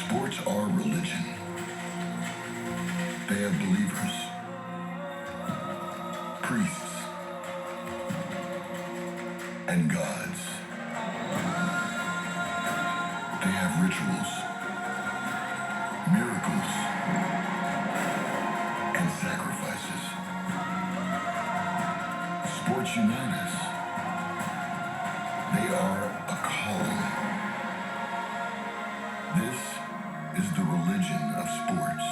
Sports are religion. They have believers, priests, and gods. They have rituals, miracles, and sacrifices. Sports unite us. They are a calling. This is the religion of sports.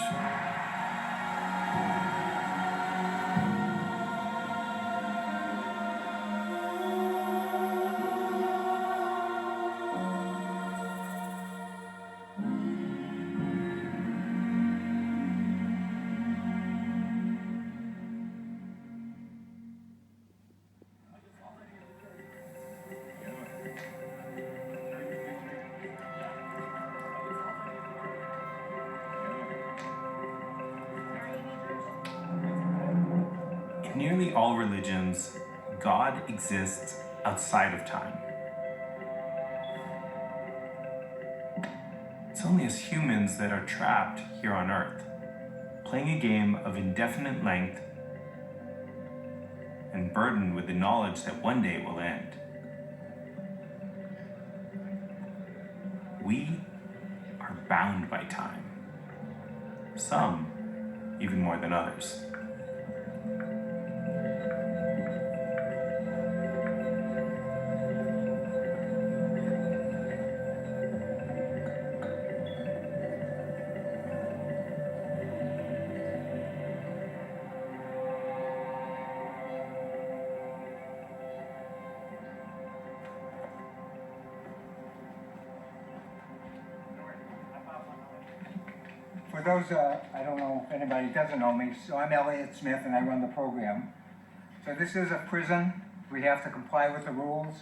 In nearly all religions, God exists outside of time. It's only as humans that are trapped here on Earth, playing a game of indefinite length and burdened with the knowledge that one day it will end. We are bound by time, some even more than others. For those, I don't know if anybody doesn't know me, so I'm Elliot Smith and I run the program. So this is a prison. We have to comply with the rules.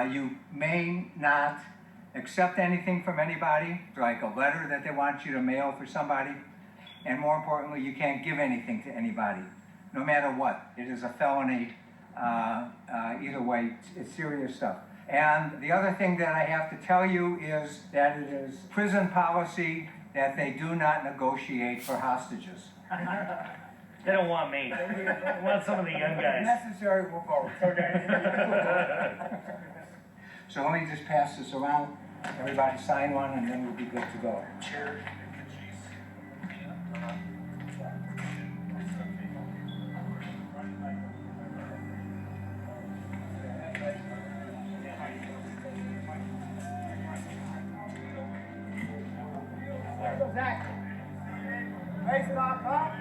You may not accept anything from anybody, like a letter that they want you to mail for somebody. And more importantly, you can't give anything to anybody, no matter what. It is a felony. Either way, it's serious stuff. And the other thing that I have to tell you is that it is prison policy that they do not negotiate for hostages. They don't want me. They want some of the young If guys. necessary, we'll vote. Okay. So let me just pass this around. Everybody sign one and then we'll be good to go. Sure. Zach. Hey, stop, huh?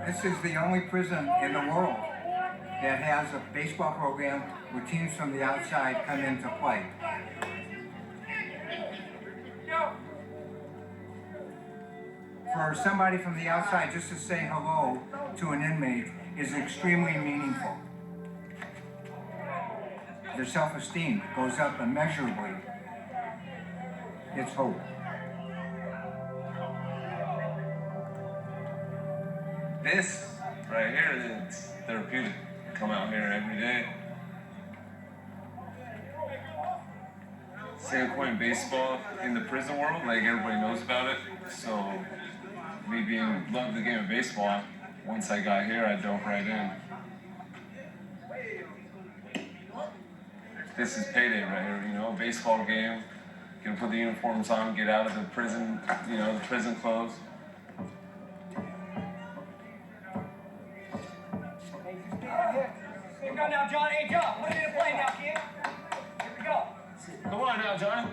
This is the only prison in the world that has a baseball program where teams from the outside come in to play. For somebody from the outside just to say hello to an inmate is extremely meaningful. Their self-esteem goes up immeasurably. It's hope. This right here, it's therapeutic. I come out here every day. San Quentin baseball in the prison world, like everybody knows about it. So me being loved the game of baseball, once I got here, I dove right in. This is payday right here, you know, baseball game. Gonna put the uniforms on, get out of the prison, you know, the prison clothes. Here we go now, John. Hey, John, put it in play now, kid. Here we go. Come on now, Johnny.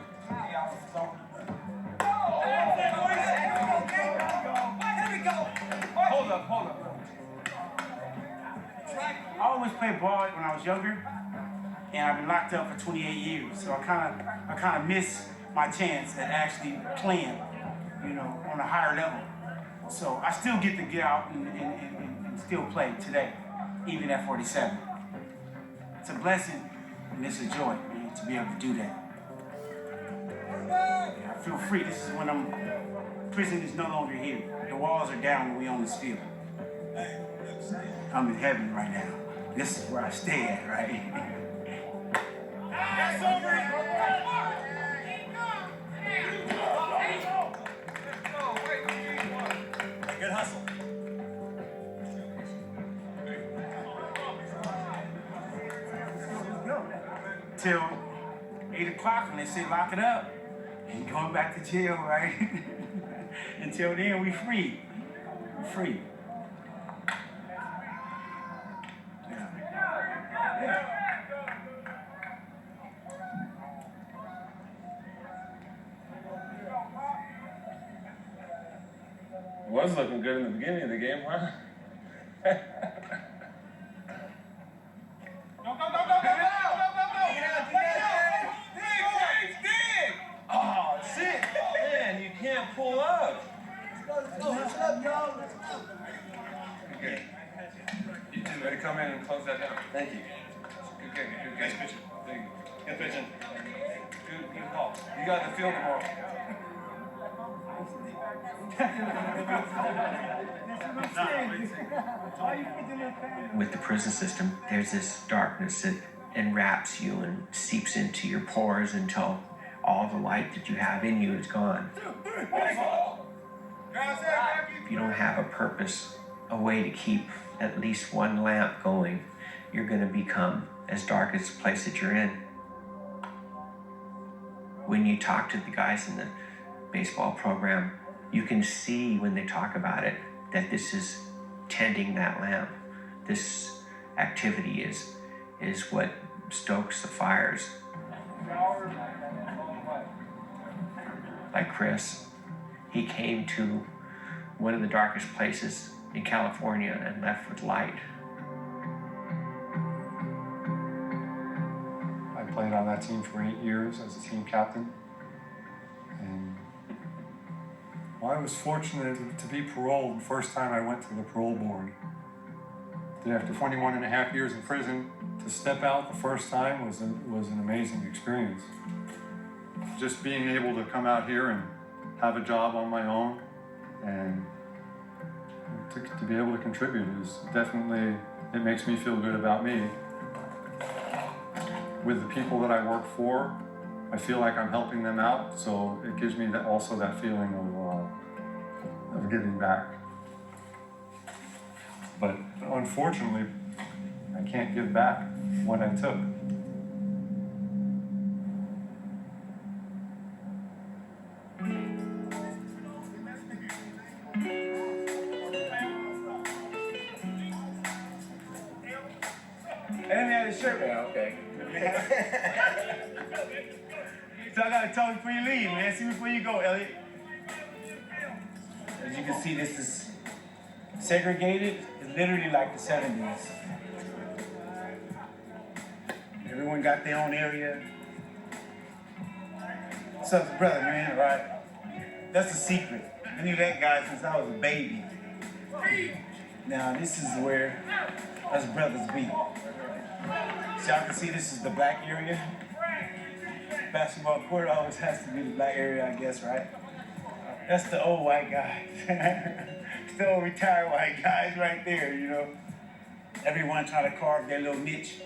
Hold up. I always played ball when I was younger, and I've been locked up for 28 years. So I kind of miss my chance at actually playing, you know, on a higher level. So I still get to get out and still play today, even at 47. It's a blessing and it's a joy, man, to be able to do that. Yeah, I feel free. This is when I'm prison is no longer here. The walls are down when we on this field. I'm in heaven right now. This is where I stay at, right? That's over. Good hustle. Till 8 o'clock when they say lock it up. And going back to jail, right? Until then, we free. We're free. It was looking good in the beginning of the game, huh? Oh, shit! Man, you can't pull up. Okay. You two ready to come in and close that down? Thank you. Good game. Good game. Nice pitching. Thank you. Good pitching. Good call. You got the field tomorrow. With the prison system, there's this darkness that enwraps you and seeps into your pores until all the light that you have in you is gone. If you don't have a purpose, a way to keep at least one lamp going, you're going to become as dark as the place that you're in. When you talk to the guys in the baseball program, you can see when they talk about it that this is tending that lamp. This activity is what stokes the fires. Like Chris, he came to one of the darkest places in California and left with light. I played on that team for 8 years as a team captain. And I was fortunate to be paroled the first time I went to the parole board. After 21 and a half years in prison, to step out the first time was an amazing experience. Just being able to come out here and have a job on my own and to be able to contribute is definitely, it makes me feel good about me. With the people that I work for, I feel like I'm helping them out, so it gives me also that feeling of giving back. But unfortunately, I can't give back what I took. I didn't have the shirt on. Okay. So I gotta talk before you leave, man. See before you go, Elliot. As you can see, this is segregated. It's literally like the 70s. Everyone got their own area. What's up, brother, man? Right? That's a secret. I knew that guy since I was a baby. Now this is where us brothers be. So y'all can see this is the black area. Basketball court always has to be the black area, I guess, right? That's the old white guys. The old retired white guys right there, you know. Everyone trying to carve their little niche.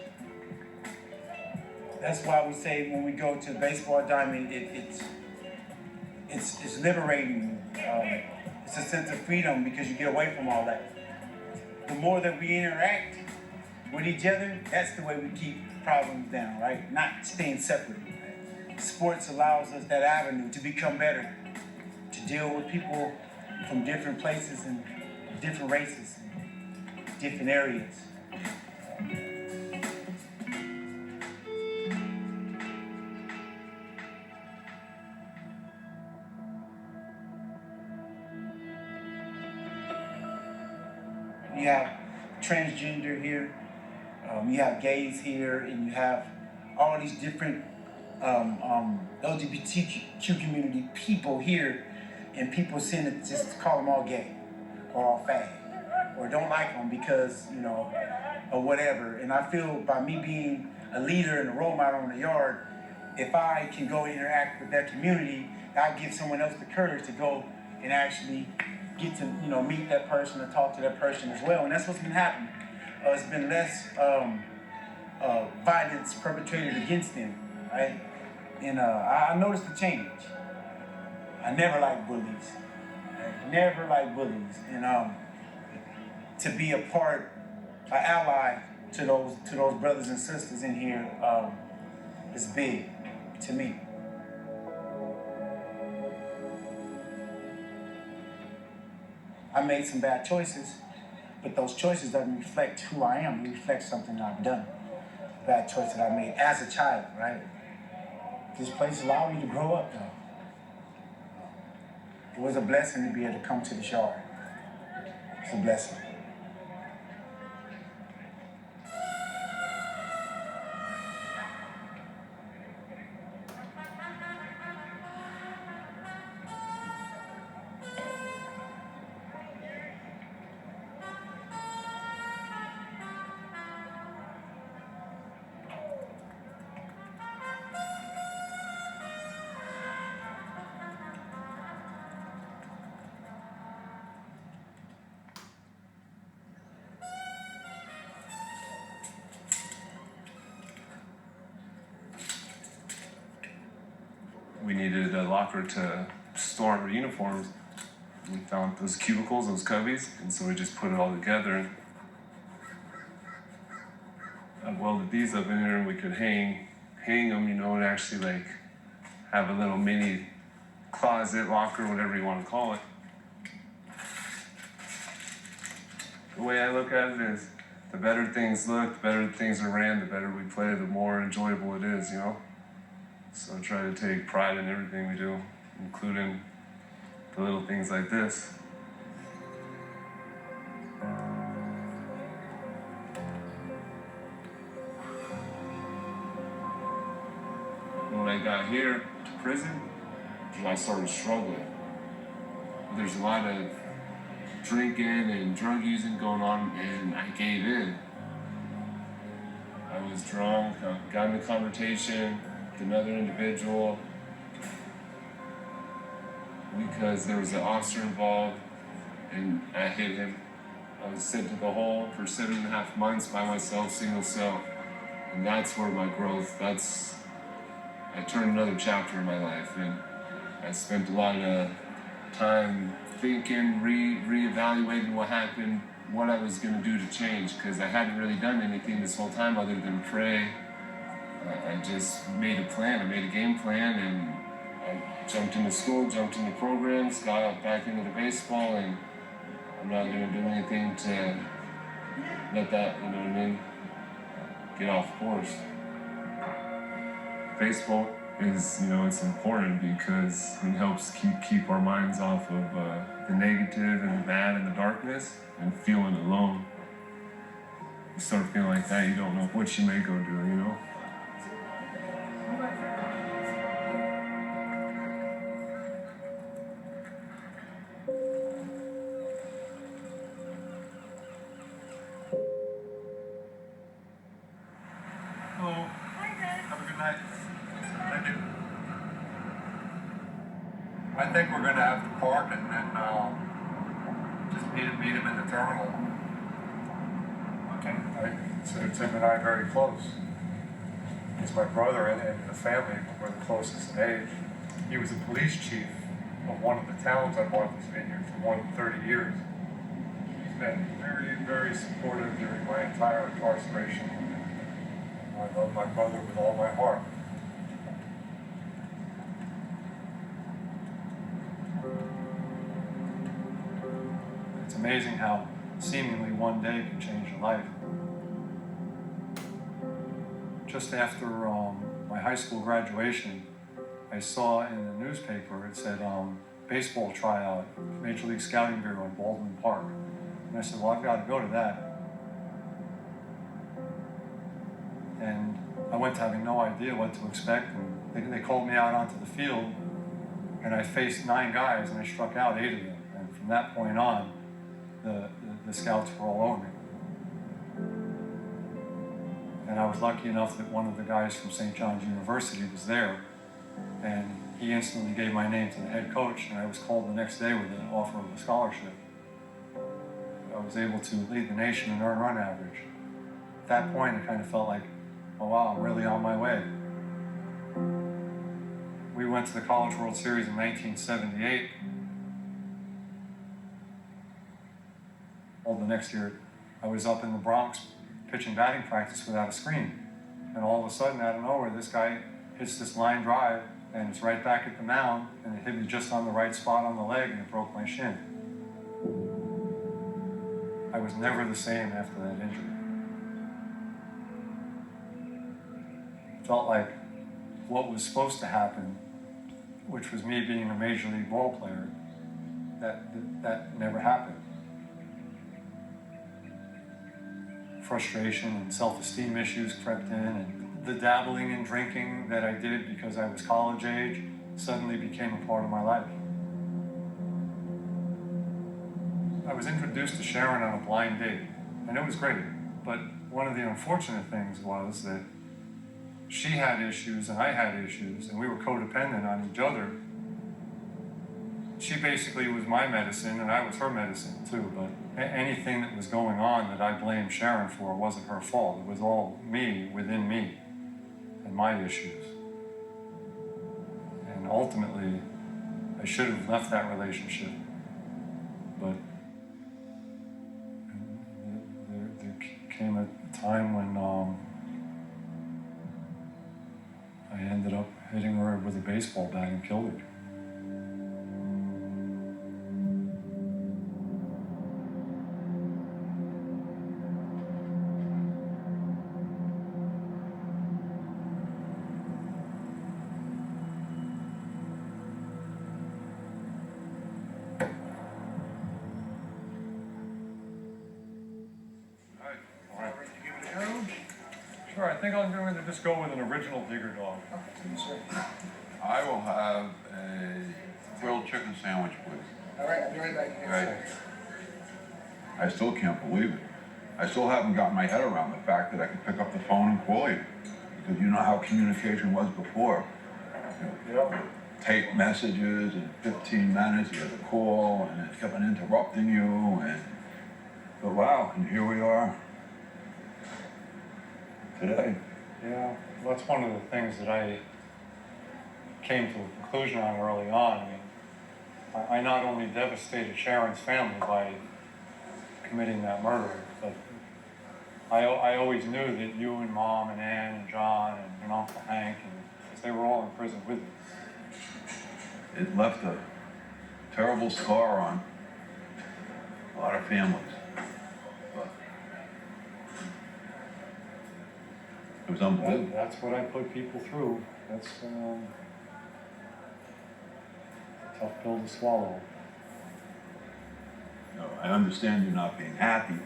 That's why we say when we go to baseball diamond, it's liberating. It's a sense of freedom because you get away from all that. The more that we interact with each other, that's the way we keep problems down, right? Not staying separate. Sports allows us that avenue to become better, to deal with people from different places and different races, different areas. You have transgender here, you have gays here, and you have all these different LGBTQ community people here, and people seem to just call them all gay or all fag or don't like them because, you know, or whatever. And I feel by me being a leader and a role model in the yard, if I can go interact with that community, I'll give someone else the courage to go and actually get to, meet that person and talk to that person as well. And that's what's been happening. It's been less violence perpetrated against them, right? And I noticed the change. I never liked bullies. I never liked bullies. And to be a part, an ally to those brothers and sisters in here is big to me. I made some bad choices, but those choices doesn't reflect who I am. They reflect something I've done. Bad choice that I made as a child, right? This place allowed me to grow up, though. It was a blessing to be able to come to the Shard. It's a blessing. We needed a locker to store our uniforms. We found those cubicles, those cubbies, and so we just put it all together. I welded these up in here, and we could hang them, and actually like have a little mini closet, locker, whatever you want to call it. The way I look at it is, the better things look, the better things are ran, the better we play, the more enjoyable it is, So I try to take pride in everything we do, including the little things like this. When I got here to prison, I started struggling. There's a lot of drinking and drug using going on, and I gave in. I was drunk, got in a confrontation with another individual because there was an officer involved, and I hit him. I was sent to the hole for 7.5 months by myself, single cell, and that's where my growth, I turned another chapter in my life, and I spent a lot of time thinking, reevaluating what happened, what I was going to do to change, because I hadn't really done anything this whole time other than pray. I just made a plan, I made a game plan, and I jumped into school, jumped into programs, got back into the baseball, and I'm not going to do anything to let that, get off course. Baseball is, it's important because it helps keep our minds off of the negative and the bad and the darkness and feeling alone. You start feeling like that, you don't know what you may go do, Hello. Have a good night. Thank you. I think we're going to have to park and just meet him in the terminal. Okay. I consider Tim and I very close. He's my brother, and in the family, we're the closest in age. He was a police chief of one of the towns on Martha's Vineyard for more than 30 years. He's been very, very supportive during my entire incarceration. I love my brother with all my heart. It's amazing how seemingly one day can change a life. Just after my high school graduation, I saw in the newspaper, it said baseball tryout, Major League Scouting Bureau in Baldwin Park. And I said, well, I've got to go to that. And I went having no idea what to expect, and they called me out onto the field, and I faced 9 guys, and I struck out 8 of them. And from that point on, the scouts were all over me. And I was lucky enough that one of the guys from St. John's University was there, And he instantly gave my name to the head coach, and I was called the next day with an offer of a scholarship. I was able to lead the nation in earned run average. At that point, it kind of felt like, oh wow, I'm really on my way. We went to the College World Series in 1978. Well, the next year, I was up in the Bronx pitching batting practice without a screen. And all of a sudden, out of nowhere, this guy hits this line drive, and it's right back at the mound, and it hit me just on the right spot on the leg, and it broke my shin. I was never the same after that injury. It felt like what was supposed to happen, which was me being a major league ball player, that never happened. Frustration and self-esteem issues crept in, and the dabbling in drinking that I did because I was college age suddenly became a part of my life. I was introduced to Sharon on a blind date, and it was great. But one of the unfortunate things was that she had issues and I had issues, and we were codependent on each other. She basically was my medicine, and I was her medicine too. But anything that was going on that I blamed Sharon for wasn't her fault. It was all me within me and my issues. And ultimately, I should have left that relationship, but there came a time when I ended up hitting her with a baseball bat and killed her. Sure, I think I'm going to just go with an original Digger dog. I will have a grilled chicken sandwich, please. All right, I'll be right back. Right. I still can't believe it. I still haven't gotten my head around the fact that I could pick up the phone and call you. Because you know how communication was before. Tape messages in 15 minutes, you had a call, and it kept on interrupting you, but wow, and here we are today. Yeah, well, that's one of the things that I came to a conclusion on early on. I mean, I not only devastated Sharon's family by committing that murder, but I always knew that you and Mom and Ann and John and Uncle Hank, and they were all in prison with me. It left a terrible scar on a lot of families. But it was unbelievable. That's what I put people through. That's a tough pill to swallow. You know, I understand you not being happy,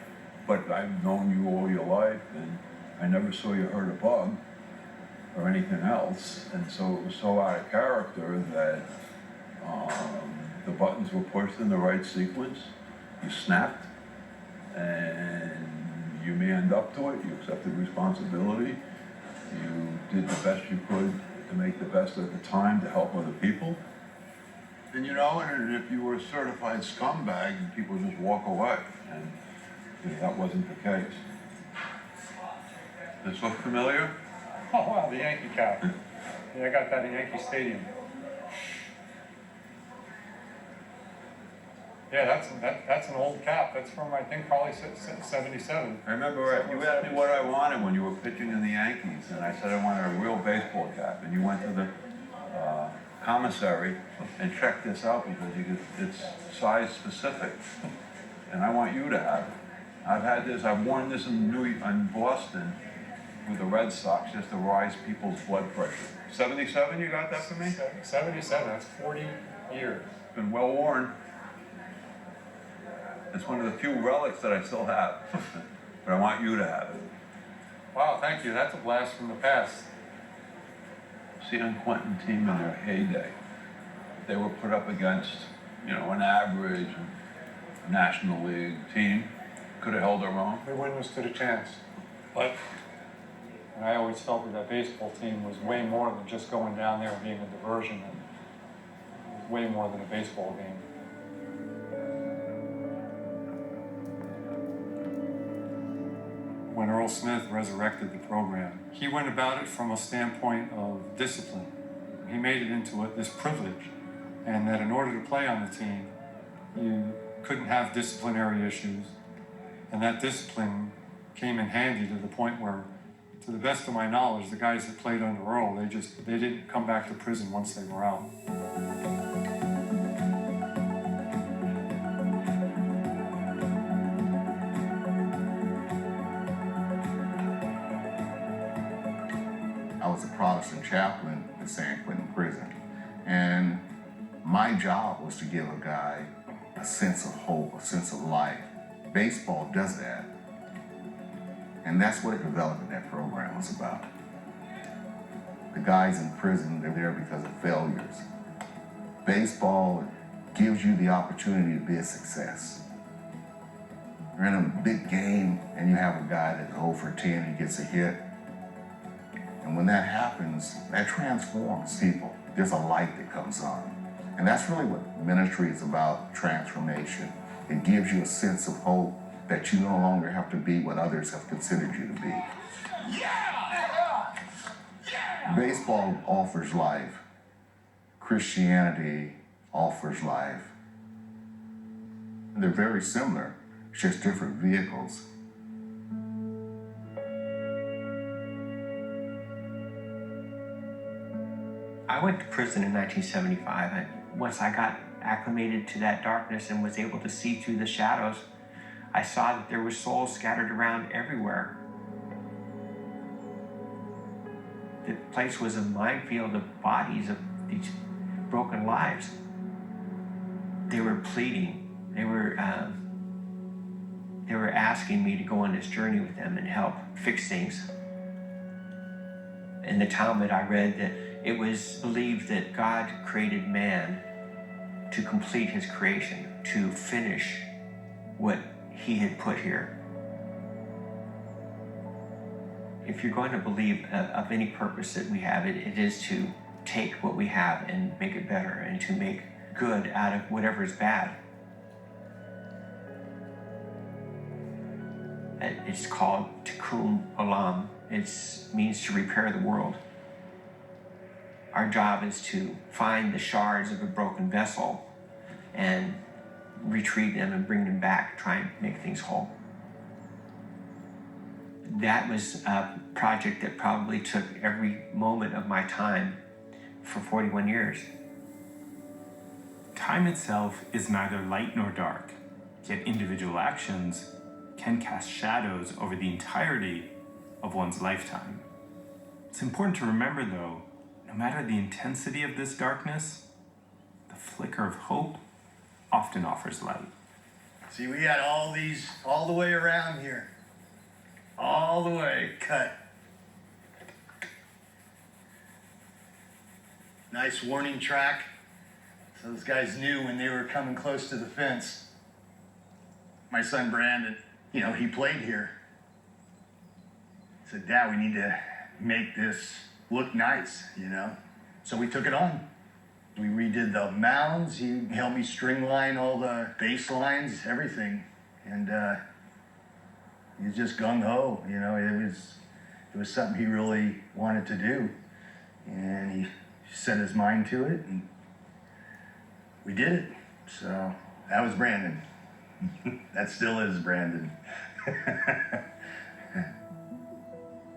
but I've known you all your life, and I never saw you hurt a bug or anything else, and so it was so out of character that the buttons were pushed in the right sequence. You snapped, and you manned up to it. You accepted responsibility. You did the best you could to make the best of the time to help other people. And you know, and if you were a certified scumbag, people just walk away, and you know, that wasn't the case. Does this look familiar? Oh wow, the Yankee cap. Yeah, I got that in Yankee Stadium. Yeah, that's an old cap. That's from, I think, probably 77. I remember you asked me what I wanted when you were pitching in the Yankees, and I said I wanted a real baseball cap, and you went to the commissary and checked this out because it's size specific, and I want you to have it. I've had this. I've worn this in Boston with the Red Sox just to rise people's blood pressure. 77, you got that for me? 77. That's 40 years. It's been well worn. It's one of the few relics that I still have, but I want you to have it. Wow, thank you. That's a blast from the past. See, on Quentin team in their heyday, they were put up against, you know, an average National League team. Could have held their own. They wouldn't have stood a chance. But And I always felt that baseball team was way more than just going down there and being a diversion. And it was way more than a baseball game. When Earl Smith resurrected the program, he went about it from a standpoint of discipline. He made it into this privilege, and that in order to play on the team, you couldn't have disciplinary issues. And that discipline came in handy to the point where, to the best of my knowledge, the guys that played under Earl, they didn't come back to prison once they were out. I was a Protestant chaplain at San Quentin Prison, and my job was to give a guy a sense of hope, a sense of life. Baseball does that, and that's what developing that program was about. The guys in prison, they're there because of failures. Baseball gives you the opportunity to be a success. You're in a big game, and you have a guy that's 0 for 10, he gets a hit. And when that happens, that transforms people. There's a light that comes on. And that's really what ministry is about, transformation. It gives you a sense of hope that you no longer have to be what others have considered you to be. Yeah! Baseball offers life. Christianity offers life. They're very similar, it's just different vehicles. I went to prison in 1975, and once I got acclimated to that darkness and was able to see through the shadows, I saw that there were souls scattered around everywhere. The place was a minefield of bodies of these broken lives. They were pleading. They were asking me to go on this journey with them and help fix things. In the Talmud, I read that it was believed that God created man to complete his creation, to finish what he had put here. If you're going to believe of any purpose that we have, it is to take what we have and make it better, and to make good out of whatever is bad. It's called Tikkun Olam. It means to repair the world. Our job is to find the shards of a broken vessel and retrieve them and bring them back, try and make things whole. That was a project that probably took every moment of my time for 41 years. Time itself is neither light nor dark, yet individual actions can cast shadows over the entirety of one's lifetime. It's important to remember, though, no matter the intensity of this darkness, the flicker of hope often offers light. See, we had all these all the way around here. All the way cut. Nice warning track. So those guys knew when they were coming close to the fence. My son Brandon, he played here. He said, "Dad, we need to make this look nice, So we took it on. We redid the mounds. He helped me string line all the base lines, everything. And he was just gung-ho, it was something he really wanted to do. And he set his mind to it, and we did it. So that was Brandon. That still is Brandon.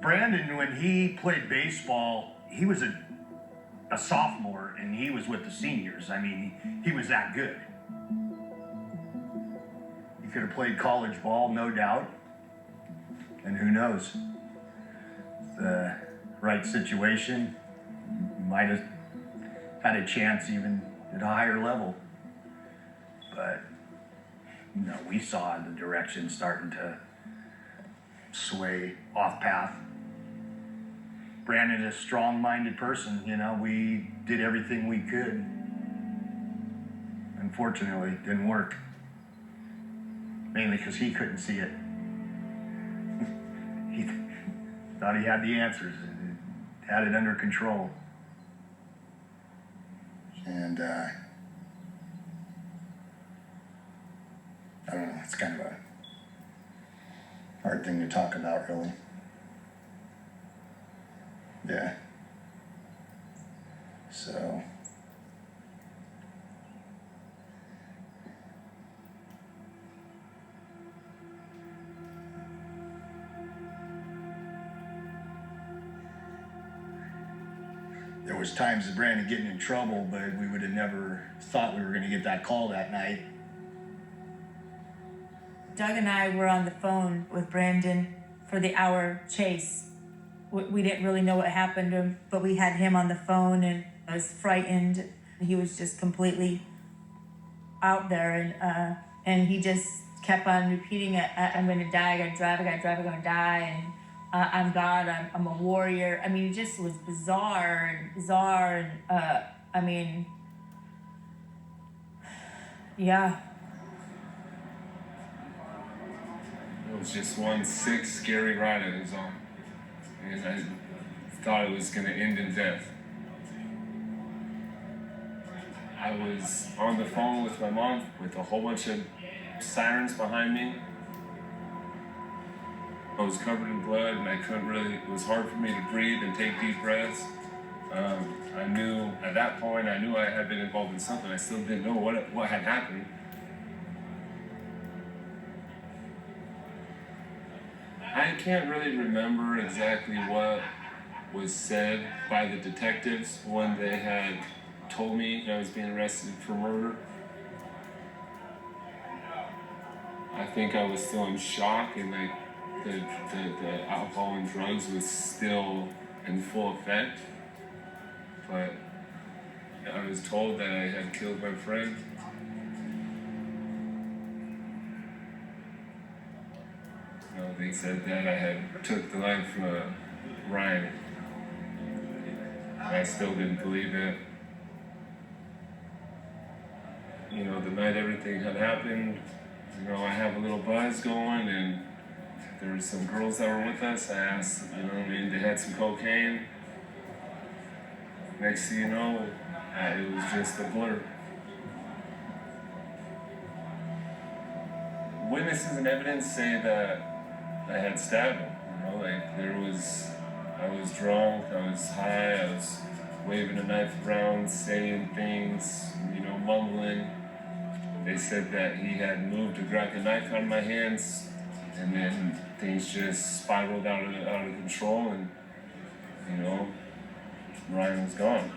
Brandon, when he played baseball, he was a sophomore, and he was with the seniors. I mean, he was that good. He could have played college ball, no doubt. And who knows? The right situation, might have had a chance even at a higher level. But, we saw the direction starting to sway off path. Brandon is a strong-minded person, we did everything we could. Unfortunately, it didn't work. Mainly because he couldn't see it. thought he had the answers, and had it under control. And I don't know, it's kind of a hard thing to talk about, really. Yeah. So. There was times of Brandon getting in trouble, but we would have never thought we were going to get that call that night. Doug and I were on the phone with Brandon for the hour chase. We didn't really know what happened to him, but we had him on the phone, and I was frightened. He was just completely out there, and he just kept on repeating it. I'm going to die, I'm going to drive, I'm going to die, and I'm God, I'm a warrior. I mean, it just was bizarre, and I mean, yeah. It was just one sick, scary ride I was on. And I thought it was gonna end in death. I was on the phone with my mom with a whole bunch of sirens behind me. I was covered in blood and I couldn't really, it was hard for me to breathe and take deep breaths. I knew, at that point, I knew I had been involved in something. I still didn't know what had happened. I can't really remember exactly what was said by the detectives when they had told me I was being arrested for murder. I think I was still in shock, and like the alcohol and drugs was still in full effect. But I was told that I had killed my friend. You know, they said that I had took the life of Ryan. I still didn't believe it. You know, the night everything had happened, you know, I have a little buzz going, and there were some girls that were with us. I asked, you know, I mean, they had some cocaine. Next thing you know, it was just a blur. Witnesses and evidence say that I had stabbed him. You know, like I was drunk, I was high, I was waving a knife around, saying things, you know, mumbling. They said that he had moved to grab the knife out of my hands, and then things just spiraled out of control, and you know, Ryan was gone.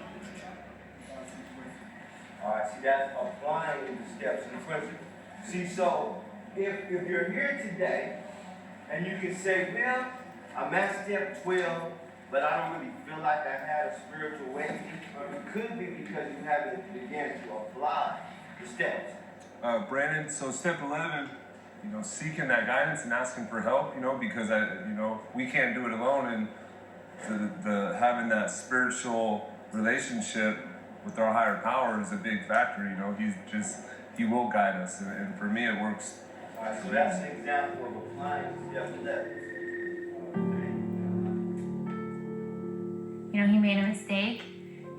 All right, see, that's applying the steps in the question. See, so if you're here today and you can say, well, I'm at step 12, but I don't really feel like I had a spiritual awakening, it could be because you haven't begun to apply the steps. Brandon, so step 11, you know, seeking that guidance and asking for help, you know, because we can't do it alone, and the having that spiritual relationship with our higher power is a big factor, you know. He will guide us, and for me it works. All right, so that's an example of applying step 11. You know, he made a mistake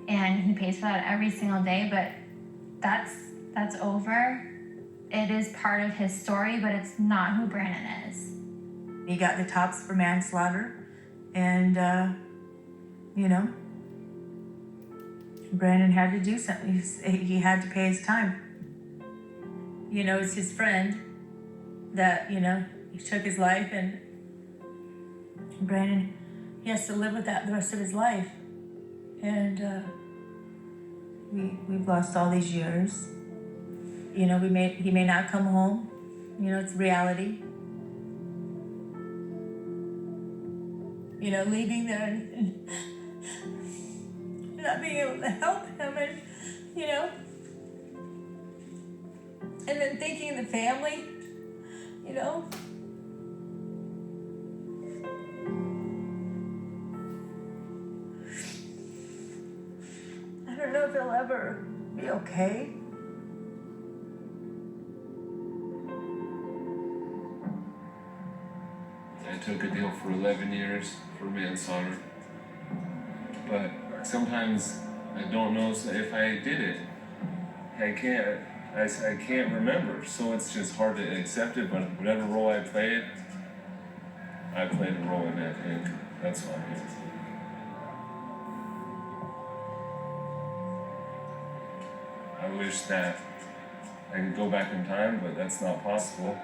and he pays for that every single day, but that's over. It is part of his story, but it's not who Brandon is. He got the tops for manslaughter, and you know, Brandon had to do something. He had to pay his time. You know, it's his friend that, you know, he took his life, and Brandon, he has to live with that the rest of his life. And we've lost all these years. You know, he may not come home. You know, it's reality. You know, leaving there and not being able to help him, and you know, and then thinking of the family, you know. I don't know if he'll ever be okay. I took a deal for 11 years for manslaughter. But sometimes I don't know if I did it. I can't remember, so it's just hard to accept it, but whatever role I played a role in it, and that's why I'm here. I wish that I could go back in time, but that's not possible.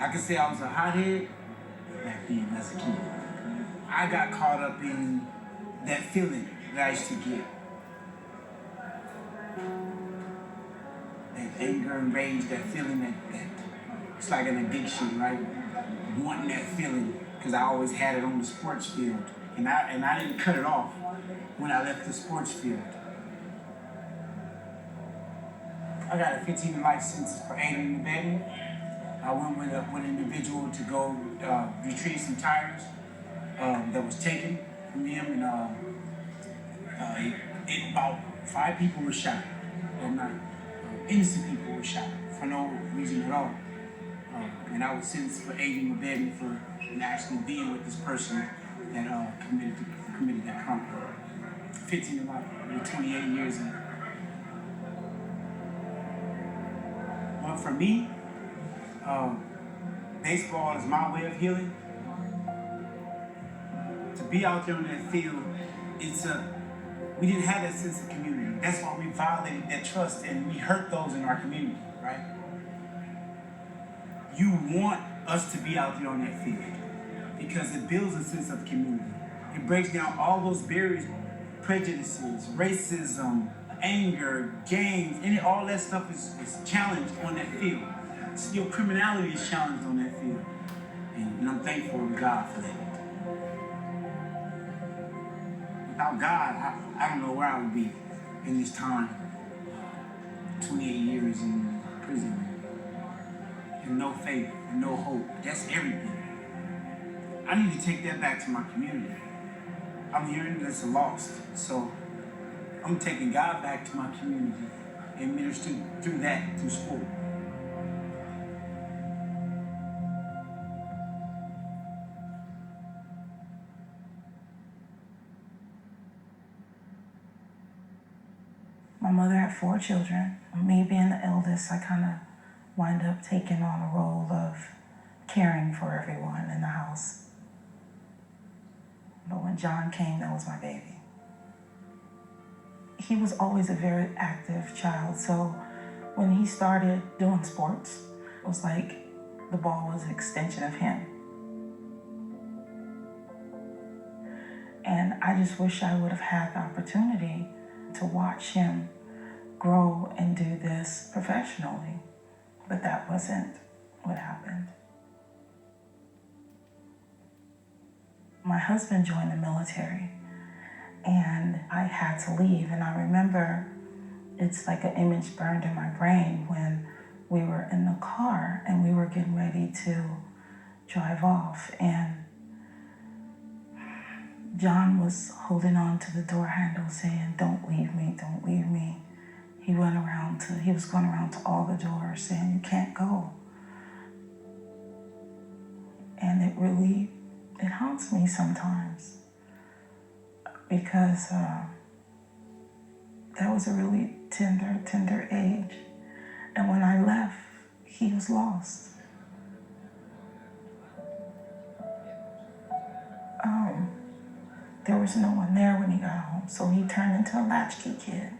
I can say I was a hothead back then as a kid. I got caught up in that feeling that I used to get. That anger and rage, that feeling that it's like an addiction, right? Wanting that feeling, because I always had it on the sports field. And I didn't cut it off when I left the sports field. I got a 15 life sentence for aiding and abetting. I went with an individual to go retrieve some tires that was taken from him, and about 5 people were shot that night. Innocent people were shot for no reason at all. And I was sentenced for aiding and abetting for actually being with this person that committed that crime. 15 to life, 28 years in. Well, for me, baseball is my way of healing. To be out there on that field, we didn't have that sense of community. That's why we violated that trust and we hurt those in our community, right? You want us to be out there on that field because it builds a sense of community. It breaks down all those barriers, prejudices, racism, anger, gangs, all that stuff is challenged on that field. Your criminality is challenged on that field. And I'm thankful to God for that. Without God, I don't know where I would be in this time. 28 years in prison. And no faith, and no hope. That's everything. I need to take that back to my community. I'm hearing that's lost. So I'm taking God back to my community and minister through that, through sport. My mother had 4 children. Me being the eldest, I kind of wind up taking on a role of caring for everyone in the house. But when John came, that was my baby. He was always a very active child, so when he started doing sports, it was like the ball was an extension of him. And I just wish I would have had the opportunity to watch him grow and do this professionally, but that wasn't what happened. My husband joined the military and I had to leave, and I remember it's like an image burned in my brain when we were in the car and we were getting ready to drive off, and John was holding on to the door handle saying, "Don't leave me, don't leave me." He was going around to all the doors saying, "You can't go." And it haunts me sometimes because that was a really tender age. And when I left, he was lost. There was no one there when he got home, so he turned into a latchkey kid.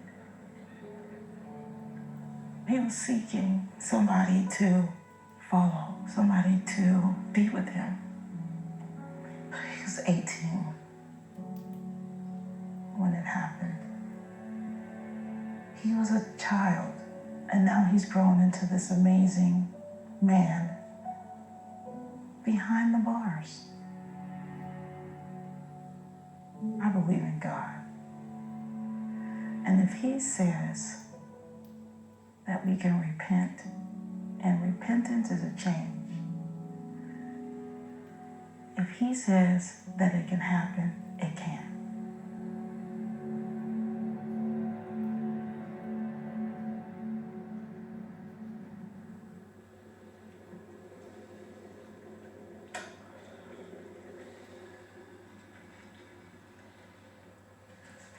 He was seeking somebody to follow, somebody to be with him. He was 18 when it happened. He was a child, and now he's grown into this amazing man behind the bars. I believe in God. And if he says that we can repent And repentance is a change. If he says that it can happen, it can.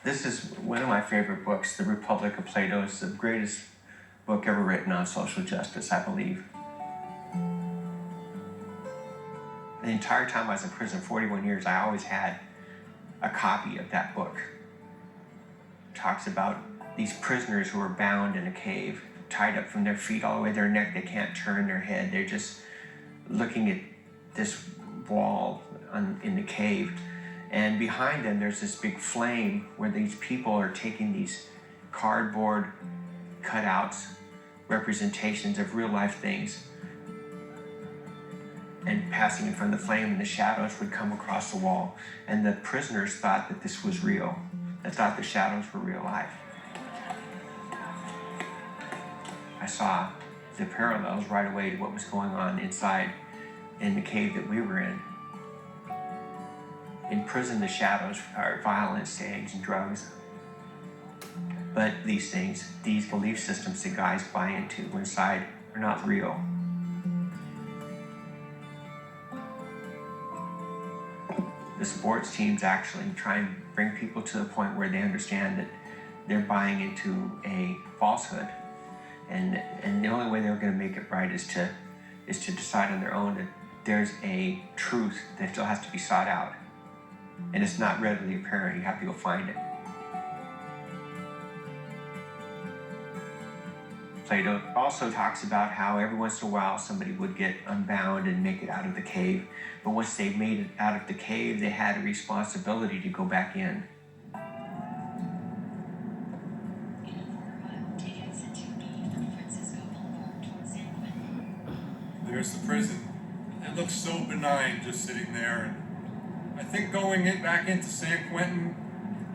This is one of my favorite books, The Republic of Plato. It's the greatest book ever written on social justice, I believe. The entire time I was in prison, 41 years, I always had a copy of that book. It talks about these prisoners who are bound in a cave, tied up from their feet all the way to their neck. They can't turn their head. They're just looking at this wall in the cave. And behind them, there's this big flame where these people are taking these cardboard cutouts, representations of real life things, and passing in front of the flame, and the shadows would come across the wall. And the prisoners thought that this was real. They thought the shadows were real life. I saw the parallels right away to what was going on inside in the cave that we were in. In prison, the shadows are violence, gangs, and drugs. But these things, these belief systems that guys buy into inside are not real. The sports teams actually try and bring people to the point where they understand that they're buying into a falsehood. And the only way they're going to make it right is to decide on their own that there's a truth that still has to be sought out. And it's not readily apparent. You have to go find it. Plato also talks about how every once in a while somebody would get unbound and make it out of the cave. But once they made it out of the cave, they had a responsibility to go back in. There's the prison. It looks so benign just sitting there. I think going back into San Quentin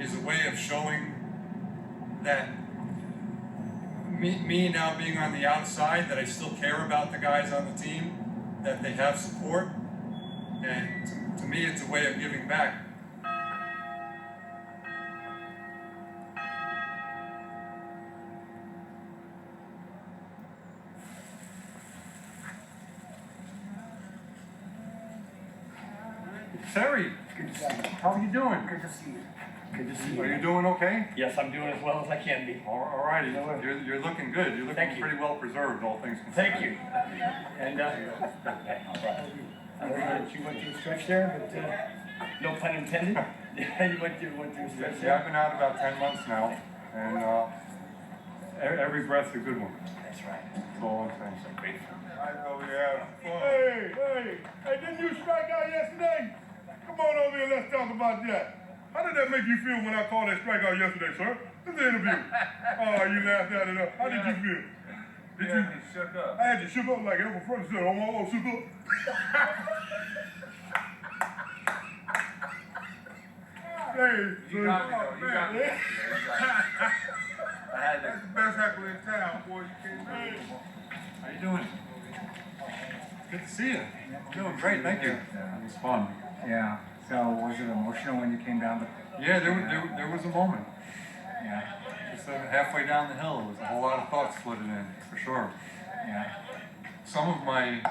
is a way of showing that me now being on the outside, that I still care about the guys on the team, that they have support, and to me it's a way of giving back. Terry, Good to see you. how are you doing? Good to see you. Good to see you. Are you doing okay? Yes, I'm doing as well as I can be. All righty, you're looking good. You're looking Thank you. pretty well preserved, all things considered. Thank you. And I heard that you went through a stretch there, but no pun intended. You went through a stretch Yeah, there. I've been out about 10 months now, and every breath's a good one. That's right. That's all I'm saying. So grateful. Hey, didn't you strike out yesterday? Come on over here, let's talk about that. How did that make you feel when I called that strikeout yesterday, sir? In the interview. Oh, you laughed at it up. How did you feel? Did you? Shook up. I had you shook up like Elmer Front said, oh, shook up. Hey, You got me though, you got me. I had That's the best heckler in town, boy. You can't hey. How you doing? Good to see you. Doing great, thank you. Yeah. It was fun. Yeah. So was it emotional when you came down the? Yeah, there was a moment. Yeah. Just halfway down the hill, there was a whole lot of thoughts flooded in, for sure. Yeah. Some of my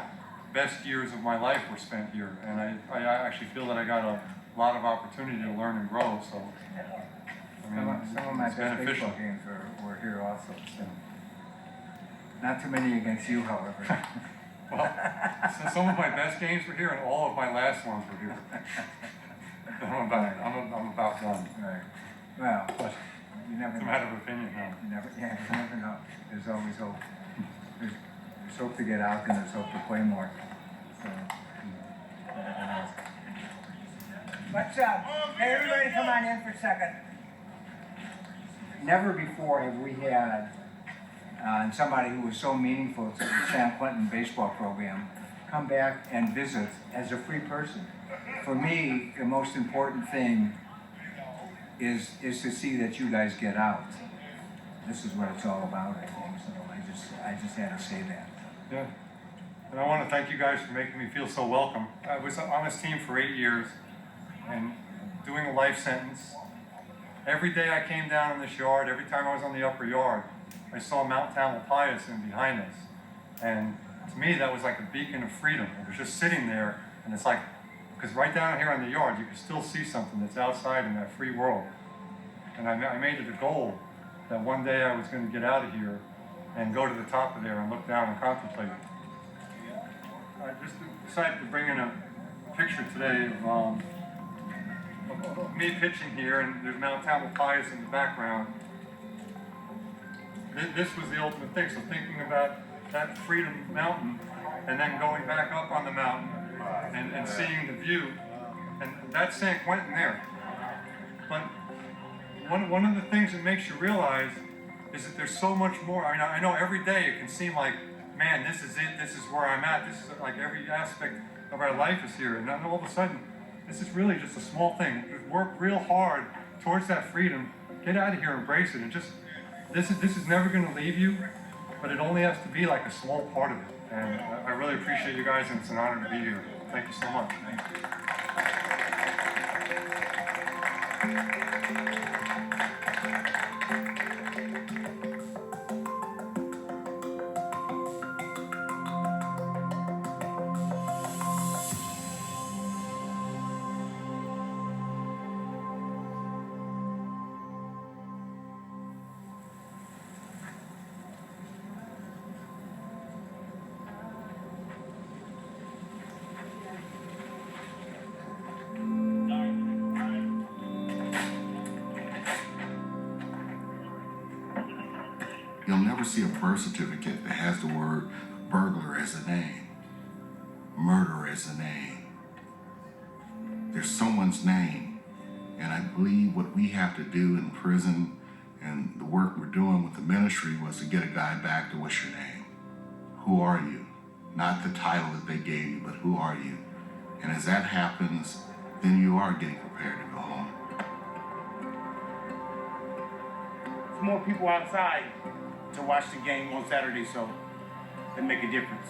best years of my life were spent here, and I actually feel that I got a lot of opportunity to learn and grow, so I mean, Some of my it's best beneficial. baseball games were here also. So. Not too many against you, however. Well, so some of my best games were here, and all of my last ones were here. I'm about done. Right. Well, But you never it's a know. matter of opinion now. You never know. There's always hope. There's hope to get out, and there's hope to play more. So, never knows. What's up? Hey, everybody, come on in for a second. Never before have we had somebody who was so meaningful to the San Quentin baseball program come back and visit as a free person. For me, the most important thing is to see that you guys get out. This is what it's all about, I think. So I just had to say that. Yeah. And I want to thank you guys for making me feel so welcome. I was on this team for 8 years and doing a life sentence. Every day I came down in this yard, every time I was on the upper yard, I saw Mount Tamalpais in behind us. And to me, that was like a beacon of freedom. It was just sitting there, and it's like, because right down here on the yard, you can still see something that's outside in that free world. And I made it a goal that one day I was going to get out of here and go to the top of there and look down and contemplate. I just decided to bring in a picture today of me pitching here, and there's Mount Tamalpais in the background. This was the ultimate thing, so thinking about that Freedom Mountain and then going back up on the mountain and seeing the view, and that's San Quentin there. But one of the things that makes you realize is that there's so much more. I mean, I know every day it can seem like, man, this is it, this is where I'm at, this is like every aspect of our life is here, and then all of a sudden, this is really just a small thing. Just work real hard towards that freedom, get out of here, embrace it, and just, this is never gonna leave you, but it only has to be like a small part of it. And I really appreciate you guys, and it's an honor to be here. Thank you so much. You'll never see a birth certificate that has the word burglar as a name, murder as a name. There's someone's name, and I believe what we have to do in prison and the work we're doing with the ministry was to get a guy back to what's your name? Who are you? Not the title that they gave you, but who are you? And as that happens, then you are getting prepared to go home. There's more people outside to watch the game on Saturday, so that make a difference.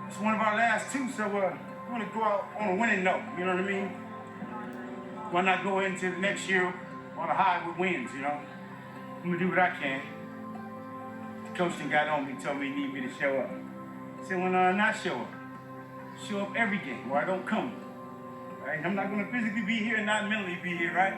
It's one of our last two, so we want to go out on a winning note, you know what I mean? Why not go into the next year on a high with wins, you know? I'm gonna do what I can. The coach then got on me, told me he need me to show up. I said, well, not show up. Show up every game, or I don't come. Right? I'm not gonna physically be here and not mentally be here, right?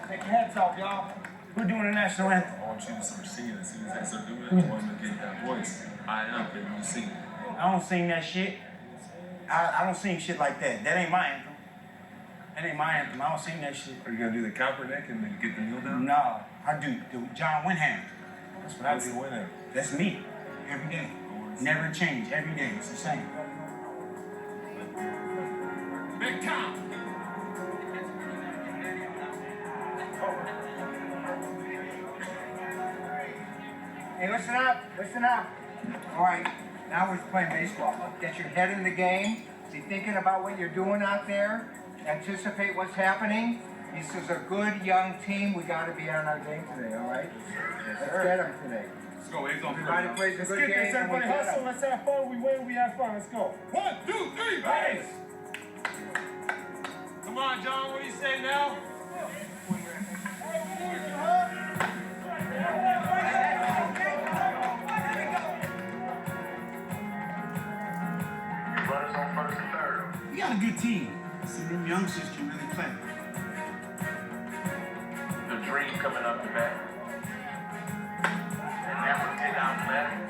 Take your hats off, y'all. We're doing the national anthem. I want you to start singing as soon as they start doing it. I want them to get that voice high up and you sing. I don't sing that shit. I don't sing shit like that. That ain't my anthem. That ain't my anthem. I don't sing that shit. Are you gonna do the Kaepernick and then get the kneel down? No, I do the John Windham. That's what I What's do. the Windham? That's me. Every day. Never change. Every day. It's the same. Big time. Hey, listen up, listen up. All right, now we're playing baseball. Get your head in the game. Be thinking about what you're doing out there. Anticipate what's happening. This is a good young team. We got to be on our game today, all right? Let's get them today. Let's go, A's on Everybody plays a Let's good get game. this. and we Everybody get 'em. hustle. Let's have fun. We win. We have fun. Let's go. 1, 2, 3, base! Come on, John, what do you say now? Runners on first and third. We got a good team. See, them youngsters can really play. The dream coming up the back. And never get out left.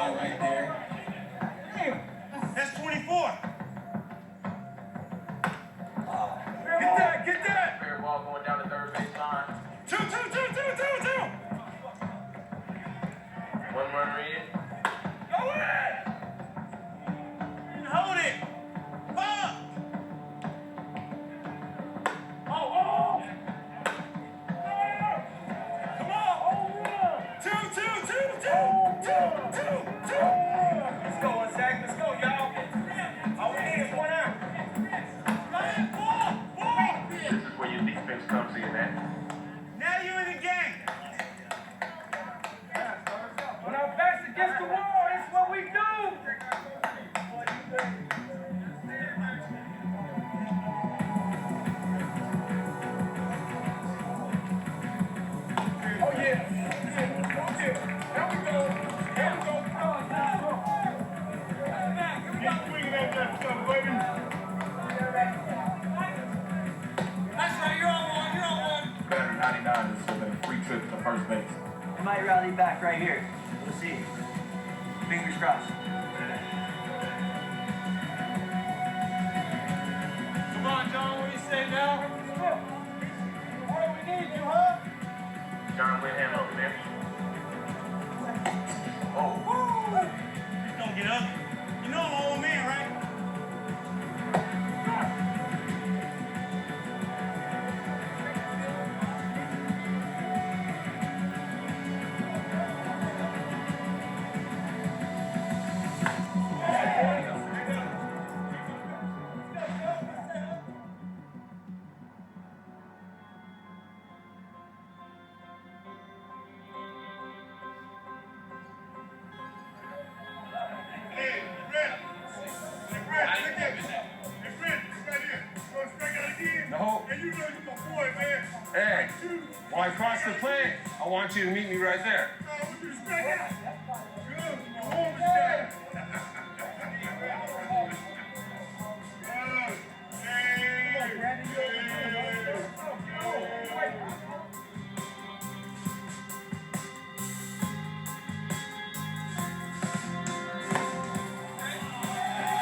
line right there. Damn, that's 24. Get that! Fair ball going down the third base line. Two. One runner in. Go in! Hold it! Fuck! Oh! Come on! Two! Let's go, Zach. Let's go, y'all. All we need is 1 out. This is where your defense comes in, man. Now you in the game. When our backs against the wall, that's what we do. Oh yeah. There we go. Keep swinging at that stuff, baby. That's right. You're on one. Battery 99 is a free trip to first base. I might rally back right here. We'll see. Fingers crossed. Come on, John. What do you say now? Hey, we need you, huh? John Windham over there. Oh, don't get up. You know I'm an old man, right? Hey, Brett, look at me. Hey, Brett, right here. Gonna strike out again? No. And you know you my boy, man. Hey, well, I crossed the plate. I want you to meet me right there. No, we can strike out. Good. My home is down.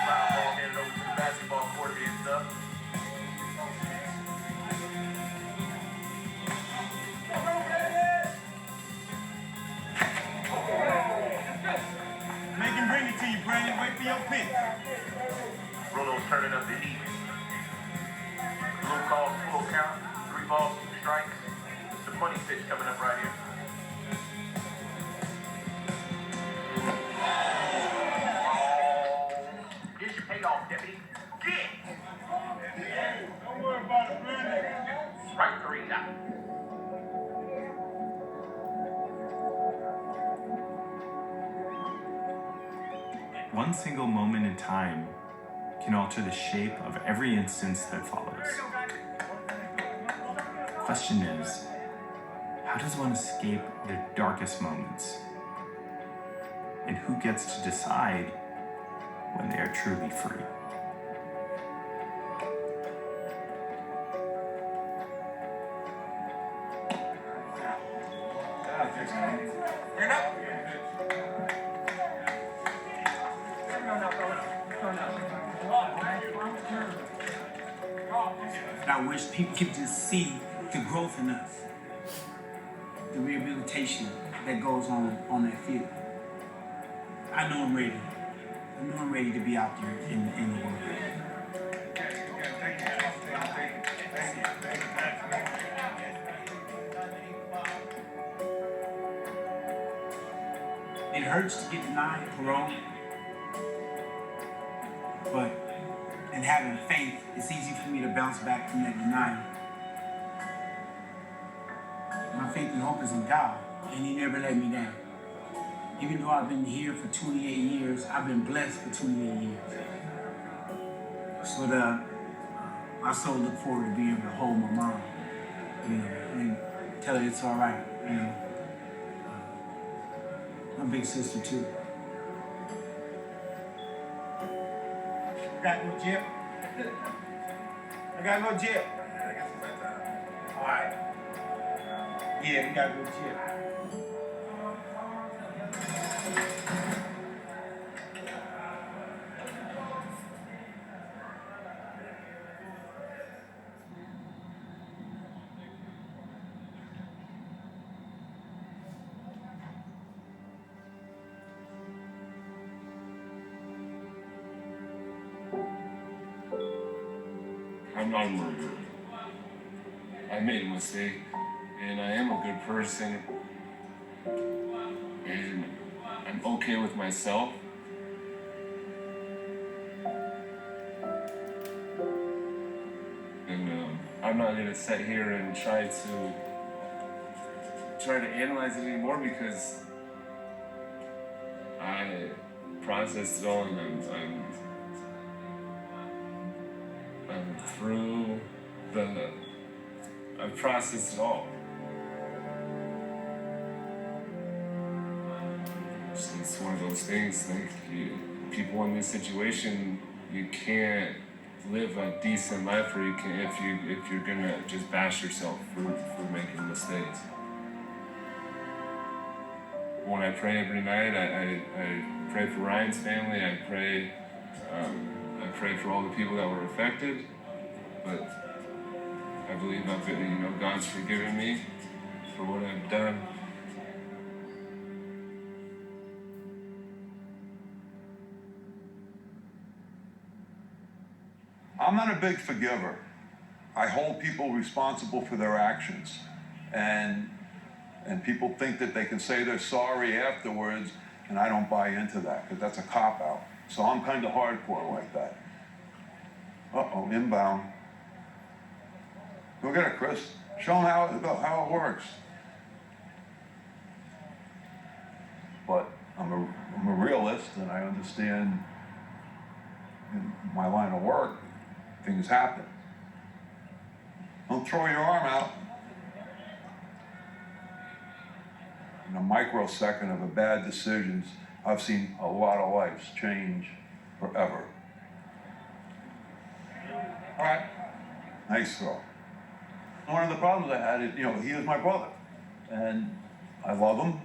Foul ball headed over to the basketball court being stuff. Make him bring it to you, Brandon. Wait for your pitch. Bruno's turning up the heat. Blue call, full count. 3 balls, 2 strikes. It's a money pitch coming up right here. Get your payoff, deputy. Get! Don't worry about it, Brandon. Strike 3 out. One single moment in time can alter the shape of every instance that follows. The question is, how does one escape the darkest moments? And who gets to decide when they are truly free? And I wish people could just see the growth in us, the rehabilitation that goes on that field. I know I'm ready. I know I'm ready to be out there in the world. It hurts to get denied parole, but in having faith, it's easy for me to bounce back from that denial. My faith and hope is in God, and He never let me down. Even though I've been here for 28 years, I've been blessed for 28 years. So I so look forward to being able to hold my mom, and tell her it's all right, My big sister too. Got no jail. I gotta go to jail. All right. Yeah, we gotta go to jail. I'm not a murderer. I made a mistake, and I am a good person, and I'm okay with myself. And I'm not gonna sit here and try to analyze it anymore because I processed it all, and I'm through I've processed it all. It's one of those things, like people in this situation, you can't live a decent life where you can if you're gonna just bash yourself for making mistakes. When I pray every night, I pray for Ryan's family. I pray for all the people that were affected. But I believe God's forgiven me for what I've done. I'm not a big forgiver. I hold people responsible for their actions. And people think that they can say they're sorry afterwards, and I don't buy into that, because that's a cop-out. So I'm kind of hardcore like that. Uh-oh, inbound. Go get it, Chris. Show them how it works. But I'm a realist, and I understand in my line of work, things happen. Don't throw your arm out. In a microsecond of a bad decisions, I've seen a lot of lives change forever. All right, nice throw. One of the problems I had is, he was my brother, and I love him.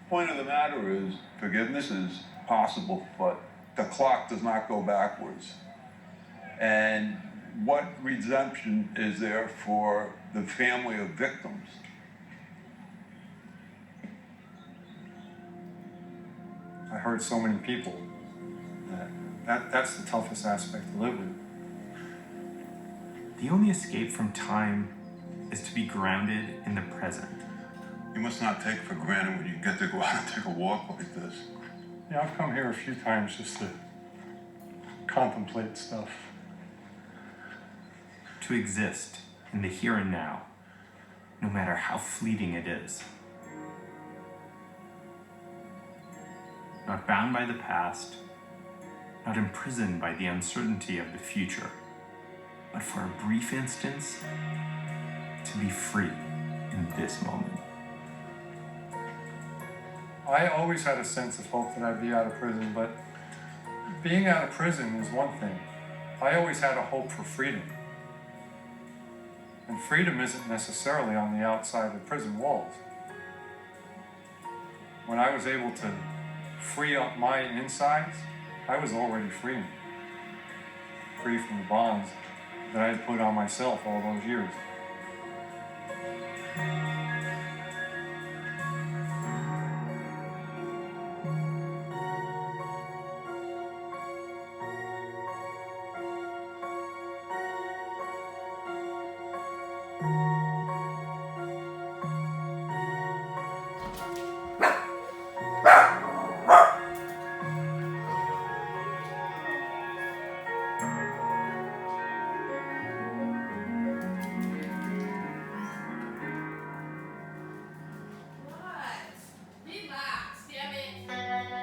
Point of the matter is, forgiveness is possible, but the clock does not go backwards. And what redemption is there for the family of victims? I hurt so many people. That's the toughest aspect to live with. The only escape from time is to be grounded in the present. You must not take for granted when you get to go out and take a walk like this. Yeah, I've come here a few times just to contemplate stuff. To exist in the here and now, no matter how fleeting it is. Not bound by the past, not imprisoned by the uncertainty of the future, but for a brief instance, to be free in this moment. I always had a sense of hope that I'd be out of prison, but being out of prison is one thing. I always had a hope for freedom. And freedom isn't necessarily on the outside of prison walls. When I was able to free up my insides, I was already free. Free from the bonds that I had put on myself all those years.